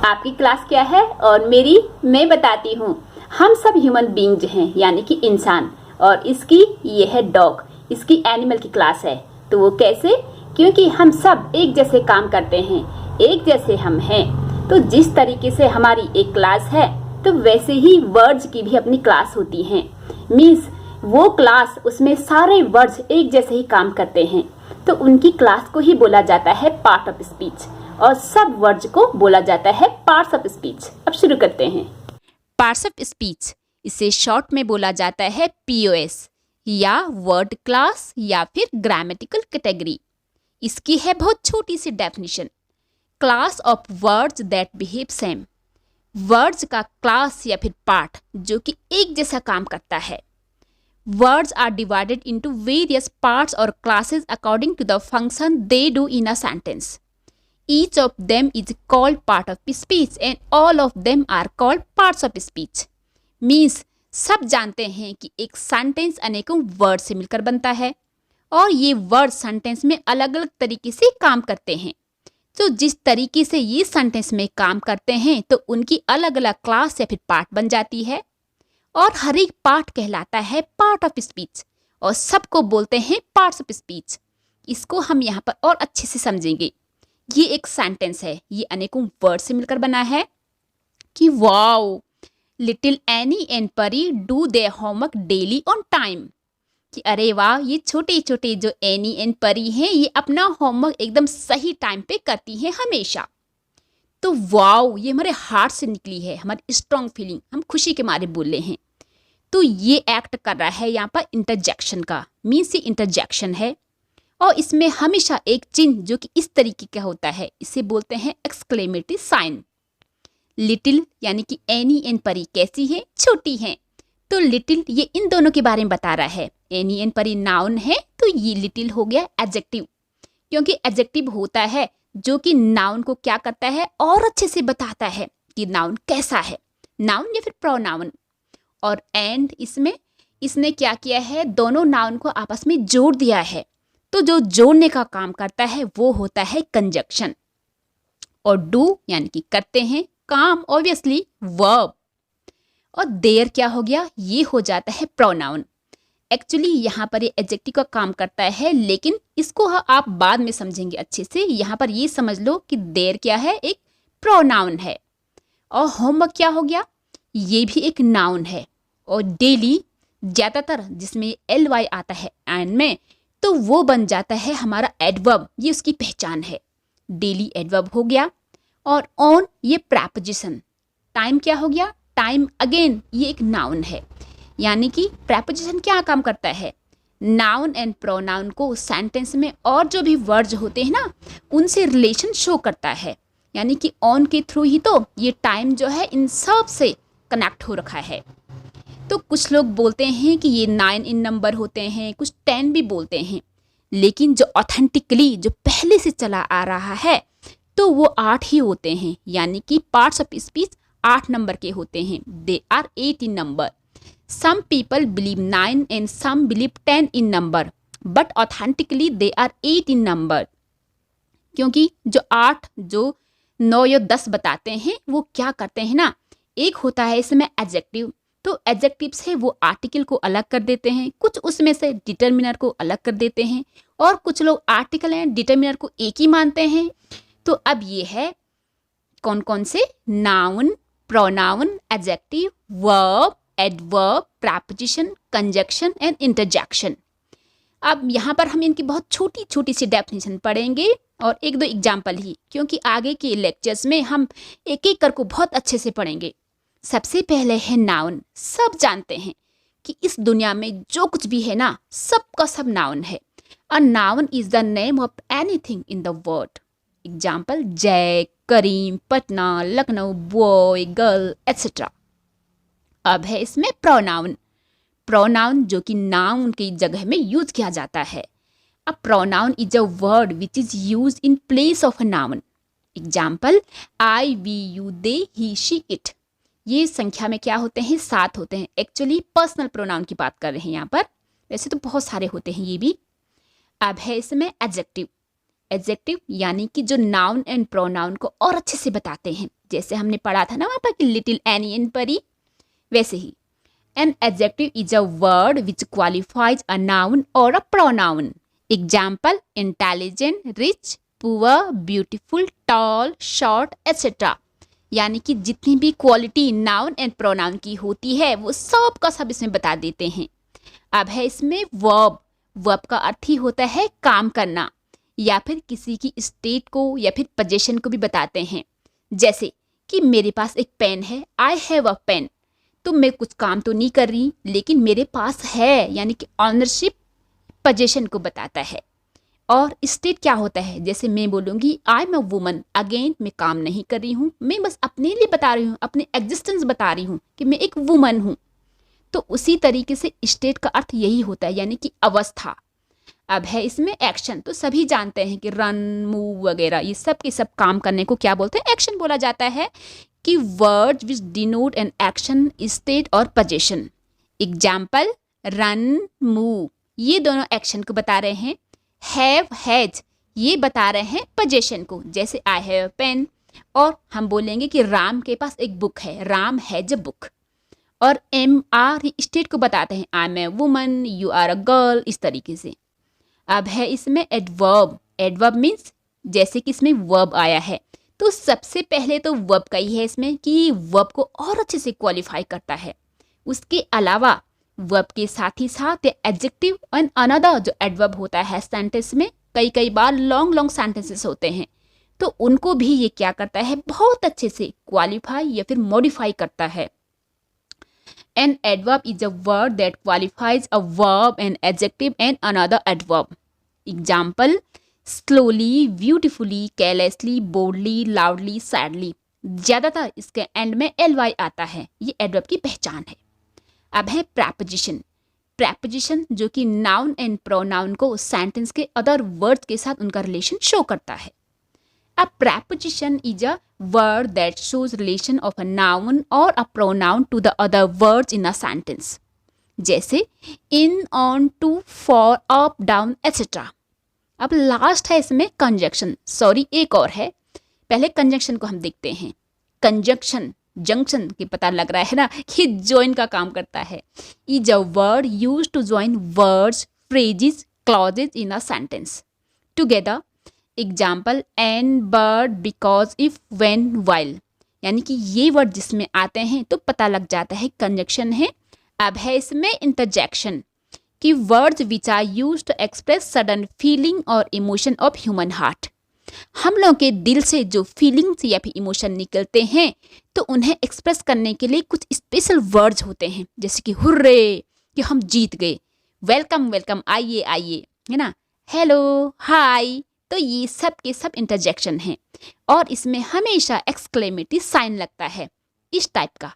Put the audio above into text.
आपकी क्लास क्या है और मेरी मैं बताती हूँ। हम सब ह्यूमन बीइंग्स हैं, यानी कि इंसान, और इसकी ये है डॉग, इसकी एनिमल की क्लास है। तो वो कैसे? क्योंकि हम सब एक जैसे काम करते हैं, एक जैसे हम हैं। तो जिस तरीके से हमारी एक क्लास है, तो वैसे ही वर्ड्स की भी अपनी क्लास होती है। मीन्स वो क्लास, उसमें सारे वर्ड्स एक जैसे ही काम करते हैं, तो उनकी क्लास को ही बोला जाता है पार्ट ऑफ स्पीच, और सब वर्ड्स को बोला जाता है पार्ट्स ऑफ स्पीच। अब शुरू करते हैं। पार्ट्स ऑफ स्पीच, इसे शॉर्ट में बोला जाता है पीओएस, या वर्ड क्लास या फिर ग्रामेटिकल कैटेगरी। इसकी है बहुत छोटी सी definition, class of words that behave same. Words का क्लास या फिर पार्ट जो कि एक जैसा काम करता है। Words are divided into various parts or classes according to the function they do in a sentence. Each of them is called part of speech and all of them are called parts of speech. Means सब जानते हैं कि एक sentence अनेकों word से मिलकर बनता है और ये वर्ड सेंटेंस में अलग अलग तरीके से काम करते हैं। तो जिस तरीके से ये सेंटेंस में काम करते हैं तो उनकी अलग अलग क्लास या फिर पार्ट बन जाती है, और हर एक पार्ट कहलाता है पार्ट ऑफ स्पीच, और सबको बोलते हैं पार्ट्स ऑफ स्पीच। इसको हम यहाँ पर और अच्छे से समझेंगे। ये एक सेंटेंस है, ये अनेकों वर्ड से मिलकर बना है कि वाओ, लिटिल एनी एंड परी do their homework daily on time. कि अरे वाह, ये छोटे छोटे जो एनी एंड परी हैं, ये अपना होमवर्क एकदम सही टाइम पे करती हैं हमेशा। तो वाओ, ये हमारे हार्ट से निकली है, हमारी स्ट्रॉन्ग फीलिंग, हम खुशी के मारे बोल रहे हैं। तो ये एक्ट कर रहा है यहाँ पर इंटरजेक्शन का, मीन्स ये इंटरजेक्शन है, और इसमें हमेशा एक चिन्ह जो कि इस तरीके का होता है, इसे बोलते हैं एक्सक्लेमेटरी साइन। लिटिल यानी कि एनी एंड परी कैसी है? छोटी हैं। तो लिटिल ये इन दोनों के बारे में बता रहा है। एनी एंड परी नाउन है, तो ये लिटिल हो गया एडजेक्टिव, क्योंकि एडजेक्टिव होता है जो कि नाउन को क्या करता है और अच्छे से बताता है कि नाउन कैसा है, नाउन या फिर प्रोनाउन। और एंड इसमें इसने क्या किया है, दोनों नाउन को आपस में जोड़ दिया है। तो जो जोड़ने का काम करता है वो होता है कंजक्शन। और डू यानी कि करते हैं, काम ऑब्वियसली वर्ब, और देयर क्या हो गया, ये हो जाता है प्रोनाउन। एक्चुअली यहाँ पर ये एडजेक्टिव का काम करता है, लेकिन इसको आप बाद में समझेंगे अच्छे से। यहाँ पर ये समझ लो कि देयर क्या है, एक प्रोनाउन है। और होमवर्क क्या हो गया, ये भी एक नाउन है। और डेली ज़्यादातर जिसमें ly आता है एंड में, तो वो बन जाता है हमारा एडवर्ब, ये उसकी पहचान है। डेली एडवर्ब हो गया। और ऑन ये प्रेपोजिशन। टाइम क्या हो गया, टाइम अगेन ये एक नाउन है। यानी कि प्रेपोजिशन क्या काम करता है, नाउन एंड प्रोनाउन को सेंटेंस में और जो भी वर्ड्स होते हैं ना, उनसे रिलेशन शो करता है। यानी कि ऑन के थ्रू ही तो ये टाइम जो है इन सब से कनेक्ट हो रखा है। तो कुछ लोग बोलते हैं कि ये 9 इन नंबर होते हैं, कुछ 10 भी बोलते हैं, लेकिन जो ऑथेंटिकली जो पहले से चला आ रहा है तो वो 8 ही होते हैं। यानी कि पार्ट्स ऑफ स्पीच 8 नंबर के होते हैं। They are 8 in number. Some people believe 9 and some believe 10 in number, but authentically they are 8 in number. क्योंकि जो 8, जो 9 या 10 बताते हैं वो क्या करते हैं ना, एक होता है इसमें एडजेक्टिव, तो एडजेक्टिव से वो आर्टिकल को अलग कर देते हैं, कुछ उसमें से डिटर्मिनर को अलग कर देते हैं, और कुछ लोग आर्टिकल एंड डिटर्मिनर को एक ही मानते हैं। तो अब ये है कौन कौन से, noun, pronoun, adjective, verb, adverb, preposition, conjunction and interjection. अब यहाँ पर हम इनकी बहुत छोटी छोटी सी डेफिनेशन पढ़ेंगे और एक दो एग्जाम्पल ही, क्योंकि आगे के लेक्चर्स में हम एक एक कर को बहुत अच्छे से पढ़ेंगे। सबसे पहले है नाउन। सब जानते हैं कि इस दुनिया में जो कुछ भी है ना, सबका सब नाउन है। A noun is the name of anything in the world. Example, Jay, Karim, Patna, Lucknow, boy, girl etcetera. अब है इसमें प्रोनाउन। प्रोनाउन जो कि नाउन की जगह में यूज किया जाता है। A pronoun is a word which is use in place of a noun. Example, I, we, you, they, he, she, it. ये संख्या में क्या होते हैं, 7 होते हैं। एक्चुअली पर्सनल प्रोनाउन की बात कर रहे हैं यहाँ पर, वैसे तो बहुत सारे होते हैं ये भी। अब है इसमें एडजेक्टिव। एडजेक्टिव यानी कि जो नाउन एंड प्रोनाउन को और अच्छे से बताते हैं, जैसे हमने पढ़ा था ना वहाँ पर कि लिटिल एनी एंड परी, वैसे ही an adjective is a word which qualifies a noun और a pronoun. Example intelligent, rich, poor, beautiful, tall, short etcetera. यानी कि जितनी भी क्वालिटी नाउन एंड प्रोनाउन की होती है वो सब का सब इसमें बता देते हैं. अब है इसमें वर्ब. वर्ब का अर्थ ही होता है काम करना या फिर किसी की स्टेट को या फिर पोजीशन को भी बताते हैं. जैसे कि मेरे पास एक पेन है, आई हैव अ पेन. तो मैं कुछ काम तो नहीं कर रही लेकिन मेरे पास है, यानी कि ऑनरशिप पोजीशन को बताता है. और स्टेट क्या होता है, जैसे मैं बोलूँगी I am a woman, again मैं काम नहीं कर रही हूँ, मैं बस अपने लिए बता रही हूँ, अपने एग्जिस्टेंस बता रही हूँ कि मैं एक वुमन हूँ. तो उसी तरीके से स्टेट का अर्थ यही होता है, यानी कि अवस्था. अब है इसमें एक्शन. तो सभी जानते हैं कि रन, मूव वगैरह ये सब के सब काम करने को क्या बोलते हैं, एक्शन बोला जाता है. कि words which denote an action, state और पोजीशन. एग्जाम्पल रन, मूव, ये दोनों एक्शन को बता रहे हैं. हैव, हैज, ये बता रहे हैं पोजीशन को, जैसे आई हैव अ पेन. और हम बोलेंगे कि राम के पास एक बुक है, राम हैज अ बुक. और एम आर स्टेट को बताते हैं, I am a woman, you are a girl, इस तरीके से. अब है इसमें एडवर्ब. एडवर्ब मीन्स जैसे कि इसमें वर्ब आया है, तो सबसे पहले तो वर्ब का ही है इसमें कि वर्ब को और अच्छे से क्वालिफाई करता है. उसके अलावा वर्ब के साथ ही साथ एडजेक्टिव एंड अनदर जो एडवर्ब होता है सेंटेंस में, कई बार लॉन्ग लॉन्ग सेंटेंसेस होते हैं, तो उनको भी ये क्या करता है, बहुत अच्छे से क्वालिफाई या फिर मॉडिफाई करता है. An adverb is a word that qualifies a verb, an adjective and another adverb. Example, slowly, beautifully, carelessly, boldly, loudly, sadly. ज़्यादातर इसके एंड में ly आता है, ये एडवर्ब की पहचान है. अब है preposition. preposition जो कि नाउन एंड प्रोनाउन को सेंटेंस के अदर वर्ड्स के साथ उनका रिलेशन शो करता है. A preposition is a word that shows relation of a noun or a pronoun to the other words in a sentence. जैसे in, on, to, for, up, down, etc. अब last है इसमें conjunction. Sorry, एक और है. पहले conjunction को हम देखते हैं. कंजक्शन, जंक्शन की पता लग रहा है ना कि ज्वाइन का काम करता है. Is a word used to join words, phrases, clauses in a sentence together. Example and, but, because, if, when, while. यानी कि ये वर्ड जिसमें आते हैं तो पता लग जाता है कंजक्शन है. अब है इसमें इंटरजेक्शन कि words which are used to express sudden feeling और इमोशन ऑफ ह्यूमन हार्ट. हम लोगों के दिल से जो फीलिंग्स या फिर इमोशन निकलते हैं तो उन्हें एक्सप्रेस करने के लिए कुछ स्पेशल वर्ड्स होते हैं, जैसे कि हुर्रे कि हम जीत गए, वेलकम वेलकम, आइए आइए, है ना, हेलो, हाय. तो ये सब के सब इंटरजेक्शन हैं और इसमें हमेशा एक्सक्लेमेटरी साइन लगता है, इस टाइप का.